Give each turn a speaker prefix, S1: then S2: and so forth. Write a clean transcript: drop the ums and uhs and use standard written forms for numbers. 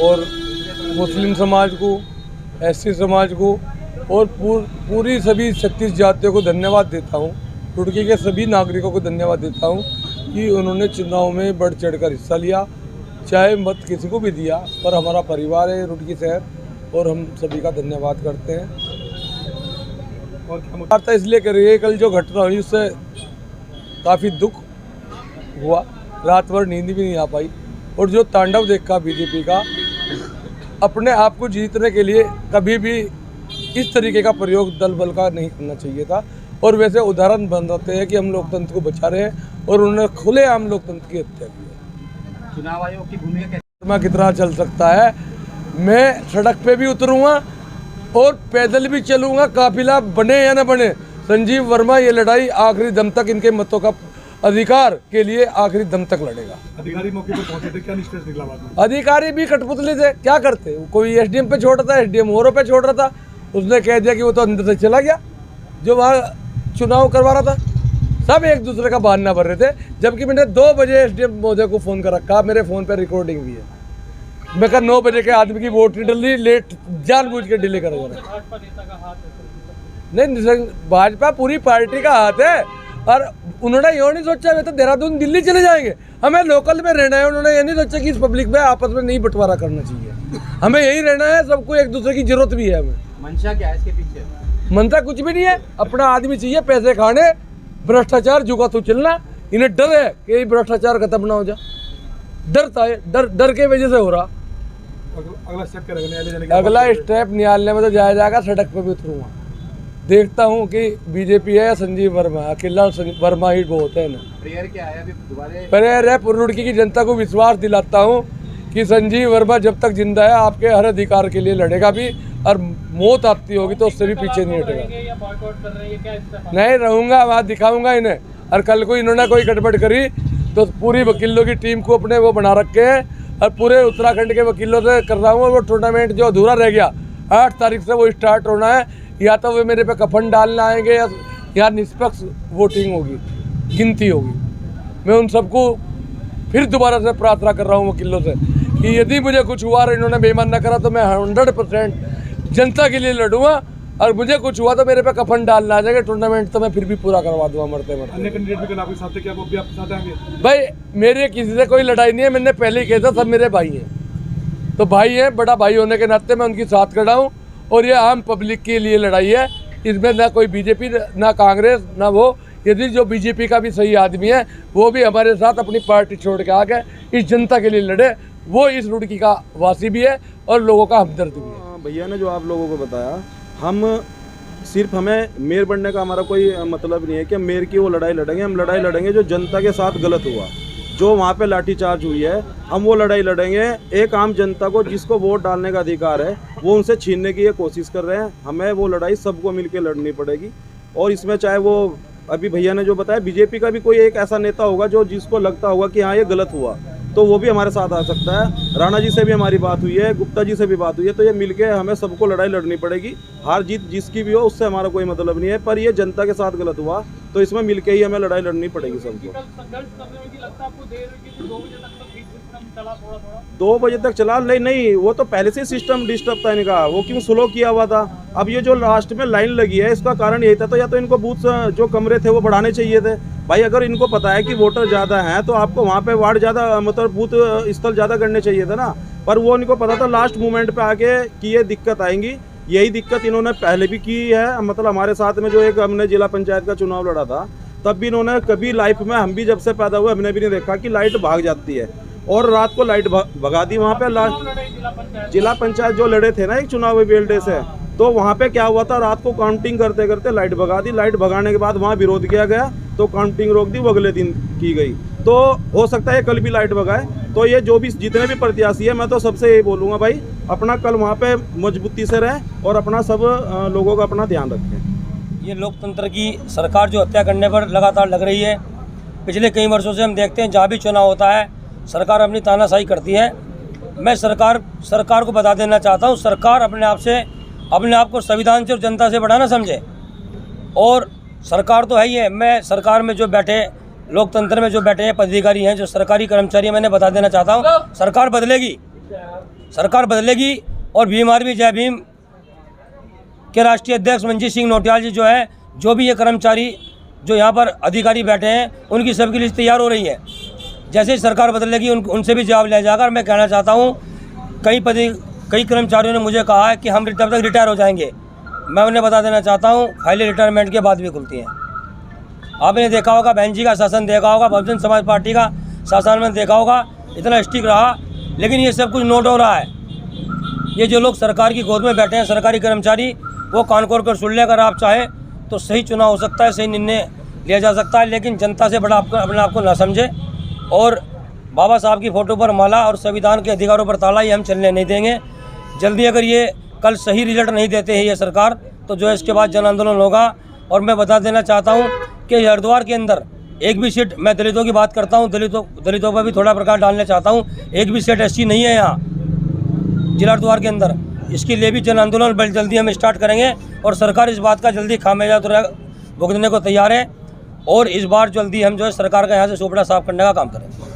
S1: और मुस्लिम समाज को, एससी समाज को और पूरी सभी 36 जातियों को धन्यवाद देता हूँ। रुड़की के सभी नागरिकों को धन्यवाद देता हूँ कि उन्होंने चुनाव में बढ़ चढ़कर हिस्सा लिया। चाहे मत किसी को भी दिया, पर हमारा परिवार है रुड़की शहर और हम सभी का धन्यवाद करते हैं। और वार्ता इसलिए करिए, कल जो घटना हुई उससे काफ़ी दुख हुआ, रात भर नींद भी नहीं आ पाई। और जो तांडव देखा बीजेपी का, अपने आप को जीतने के लिए कभी भी इस तरीके का प्रयोग दल बल का नहीं करना चाहिए था। और वैसे उदाहरण बन जाते हैं कि हम लोकतंत्र को बचा रहे हैं और उन्होंने खुलेआम लोकतंत्र की हत्या की है।
S2: चुनाव आयोग की भूमिका
S1: कितना चल सकता है, मैं सड़क पे भी उतरूंगा और पैदल भी चलूंगा, काफिला बने या न बने। संजीव वर्मा ये लड़ाई आखिरी दम तक, इनके मतों का अधिकार के लिए आखिरी दम तक लड़ेगा।
S3: अधिकारी मौके पर पहुंचे थे, क्या निष्कर्ष निकला बाद में?
S1: अधिकारी भी कठपुतली थे, क्या करते, कोई एसडीएम पे छोड़ रहा था, एसडीएम औरों पे छोड़ रहा था। उसने कह दिया कि वो तो अंदर से चला गया जो वहाँ चुनाव करवा रहा था। सब एक दूसरे का बहाना भर रहे थे, जबकि मैंने 2 बजे एसडीएम महोदय को फ़ोन कर रखा, मेरे फ़ोन पे रिकॉर्डिंग भी है। मैं कहा 9 बजे के आदमी की वोट नहीं डली, लेट जानबूझ के डिले करा जा रहा है। नहीं, भाजपा पूरी पार्टी का हाथ है। और उन्होंने ये नहीं सोचा वे तो देहरादून दिल्ली चले जाएंगे, हमें लोकल में रहना है। उन्होंने ये नहीं सोचा कि इस पब्लिक में आपस में नहीं बंटवारा करना चाहिए, हमें यही रहना है, सबको एक दूसरे की जरूरत भी है। हमें
S2: मंशा क्या है इसके पीछे?
S1: मनता कुछ भी नहीं है, अपना आदमी चाहिए, पैसे खाने, भ्रष्टाचार जुगा तो चलना। इन्हें डर है कि ये भ्रष्टाचार खत्म ना हो जाए, डरता है, डर के वजह से हो रहा।
S3: अगला स्टेप क्या रहेगा?
S1: अगला स्टेप निकालने में तो जाया जाएगा, सड़क पे भी उतरूंगा। देखता हूँ कि बीजेपी है या संजीव वर्मा, अकेला वर्मा ही बहुत है ना।
S2: प्रेयर क्या है अभी दोबारा?
S1: प्रेयर है, रुड़की की जनता को विश्वास दिलाता हूँ कि संजीव वर्मा जब तक जिंदा है आपके हर अधिकार के लिए लड़ेगा भी, और मौत आती होगी तो उससे भी पीछे नहीं हटेगा। नहीं रहूँगा, वहाँ दिखाऊंगा इन्हें। और कल को इन्होंने कोई गड़बड़ करी तो पूरी वकीलों की टीम को अपने वो बना रखे हैं और पूरे उत्तराखंड के वकीलों से कर रहा हूँ। और वो टूर्नामेंट जो अधूरा रह गया 8 तारीख से वो स्टार्ट होना है। या तो वे मेरे पे कफन डालने आएंगे या निष्पक्ष वोटिंग होगी, गिनती होगी। मैं उन सबको फिर दोबारा से प्रार्थना कर रहा हूँ वकीलों से कि यदि मुझे कुछ हुआ और इन्होंने बेईमान न करा तो मैं 100% जनता के लिए लड़ूंगा। और मुझे कुछ हुआ तो मेरे पे कफन डालना आ जाएगा। टूर्नामेंट तो मैं फिर भी पूरा करवा दूंगा मरते मरते।
S3: अन्य कैंडिडेट भी कल आपके साथ थे, क्या वो भी आपके साथ आएंगे?
S1: भाई मेरे किसी से कोई लड़ाई नहीं है, मैंने पहले ही कहा था सब मेरे भाई हैं। तो भाई हैं, बड़ा भाई होने के नाते मैं उनकी साथ खड़ा हूँ। और ये आम पब्लिक के लिए लड़ाई है, इसमें ना कोई बीजेपी ना कांग्रेस ना वो। यदि जो बीजेपी का भी सही आदमी है वो भी हमारे साथ अपनी पार्टी छोड़ के आ गए इस जनता के लिए लड़े, वो इस रुड़की का वासी भी है और लोगों का हमदर्द भी है।
S4: भैया ने जो आप लोगों को बताया, हम सिर्फ हमें मेयर बनने का हमारा कोई मतलब नहीं है कि हम मेयर की वो लड़ाई लड़ेंगे। हम लड़ाई लड़ेंगे जो जनता के साथ गलत हुआ, जो वहाँ पे लाठीचार्ज हुई है, हम वो लड़ाई लड़ेंगे। एक आम जनता को जिसको वोट डालने का अधिकार है वो उनसे छीनने की ये कोशिश कर रहे हैं। हमें वो लड़ाई सबको मिलकर लड़नी पड़ेगी। और इसमें चाहे वो अभी भैया ने जो बताया, बीजेपी का भी कोई एक ऐसा नेता होगा जो जिसको लगता होगा कि हाँ ये गलत हुआ, तो वो भी हमारे साथ आ सकता है। राणा जी से भी हमारी बात हुई है, गुप्ता जी से भी बात हुई है। तो ये मिलके हमें सबको लड़ाई लड़नी पड़ेगी। हार जीत जिसकी भी हो उससे हमारा कोई मतलब नहीं है, पर ये जनता के साथ गलत हुआ तो इसमें मिलके ही हमें लड़ाई लड़नी पड़ेगी सबको। 2 बजे तक चला? नहीं, वो तो पहले से सिस्टम डिस्टर्ब था इनका, वो क्यों स्लो किया हुआ था। अब ये जो लास्ट में लाइन लगी है इसका कारण यही था। तो या तो इनको बूथ जो कमरे थे वो बढ़ाने चाहिए थे भाई। अगर इनको पता है कि वोटर ज़्यादा हैं तो आपको वहाँ पे वार्ड ज़्यादा, मतलब बूथ स्थल ज़्यादा करने चाहिए थे ना। पर वो इनको पता था लास्ट मोमेंट पे आके कि ये दिक्कत आएंगी। यही दिक्कत इन्होंने पहले भी की है। मतलब हमारे साथ में जो एक हमने जिला पंचायत का चुनाव लड़ा था, तब भी इन्होंने कभी लाइफ में, हम भी जब से पैदा हुए हमने भी नहीं देखा कि लाइट भाग जाती है। और रात को लाइट भगा दी वहाँ पे। जिला पंचायत जो लड़े थे ना एक चुनावी बेल्टे से, तो वहाँ पे क्या हुआ था, रात को काउंटिंग करते करते लाइट भगा दी। लाइट भगाने के बाद वहाँ विरोध किया गया तो काउंटिंग रोक दी, वो अगले दिन की गई। तो हो सकता है कल भी लाइट भगाए। तो ये जो भी जितने भी प्रत्याशी है, मैं तो सबसे यही बोलूँगा भाई, अपना कल वहाँ पे मजबूती से रहें और अपना सब लोगों का अपना ध्यान रखें।
S5: ये लोकतंत्र की सरकार जो हत्या करने पर लगातार लग रही है, पिछले कई वर्षों से हम देखते हैं जहाँ भी चुनाव होता है सरकार अपनी तानाशाही करती है। मैं सरकार को बता देना चाहता हूँ, सरकार अपने आप को संविधान से और जनता से बड़ा ना समझे। और सरकार तो है ही है, मैं सरकार में जो बैठे, लोकतंत्र में जो बैठे हैं पदाधिकारी हैं, जो सरकारी कर्मचारी हैं, मैंने बता देना चाहता हूँ सरकार बदलेगी। सरकार बदलेगी और भीम आर्मी जय भीम के राष्ट्रीय अध्यक्ष मंजीत सिंह नौटियाल जी जो है, जो भी ये कर्मचारी जो यहाँ पर अधिकारी बैठे हैं, उनकी सबकी लिस्ट तैयार हो रही है। जैसे ही सरकार बदलेगी उनसे भी जवाब लिया जाएगा। और मैं कहना चाहता हूँ, कई कर्मचारियों ने मुझे कहा है कि हम जब तक रिटायर हो जाएंगे। मैं उन्हें बता देना चाहता हूँ, फाइलें रिटायरमेंट के बाद भी खुलती हैं। आपने देखा होगा, बहन जी का शासन देखा होगा, बहुजन समाज पार्टी का शासन में देखा होगा, इतना स्ट्रिक्ट रहा, लेकिन ये सब कुछ नोट हो रहा है। ये जो लोग सरकार की गोद में बैठे हैं, सरकारी कर्मचारी, वो कान खोल कर सुन ले। अगर आप चाहे तो सही चुनाव हो सकता है, सही निर्णय लिया जा सकता है, लेकिन जनता से बड़ा अपने आप को ना समझे और बाबा साहब की फ़ोटो पर माला और संविधान के अधिकारों पर ताला, ये हम चलने नहीं देंगे। जल्दी अगर ये कल सही रिजल्ट नहीं देते हैं ये सरकार, तो जो है इसके बाद जन आंदोलन होगा। और मैं बता देना चाहता हूँ कि हरिद्वार के अंदर एक भी सीट, मैं दलितों की बात करता हूँ, दलितों पर भी थोड़ा प्रकाश डालना चाहता हूँ, एक भी सीट ऐसी नहीं है यहाँ जिला हरिद्वार के अंदर। इसके लिए भी जन आंदोलन बड़ी जल्दी हम स्टार्ट करेंगे और सरकार इस बात का जल्दी खामियाजा भुगतने को तैयार है। और इस बार जल्दी हम जो है सरकार का यहाँ से सुपड़ा साफ करने का काम करेंगे।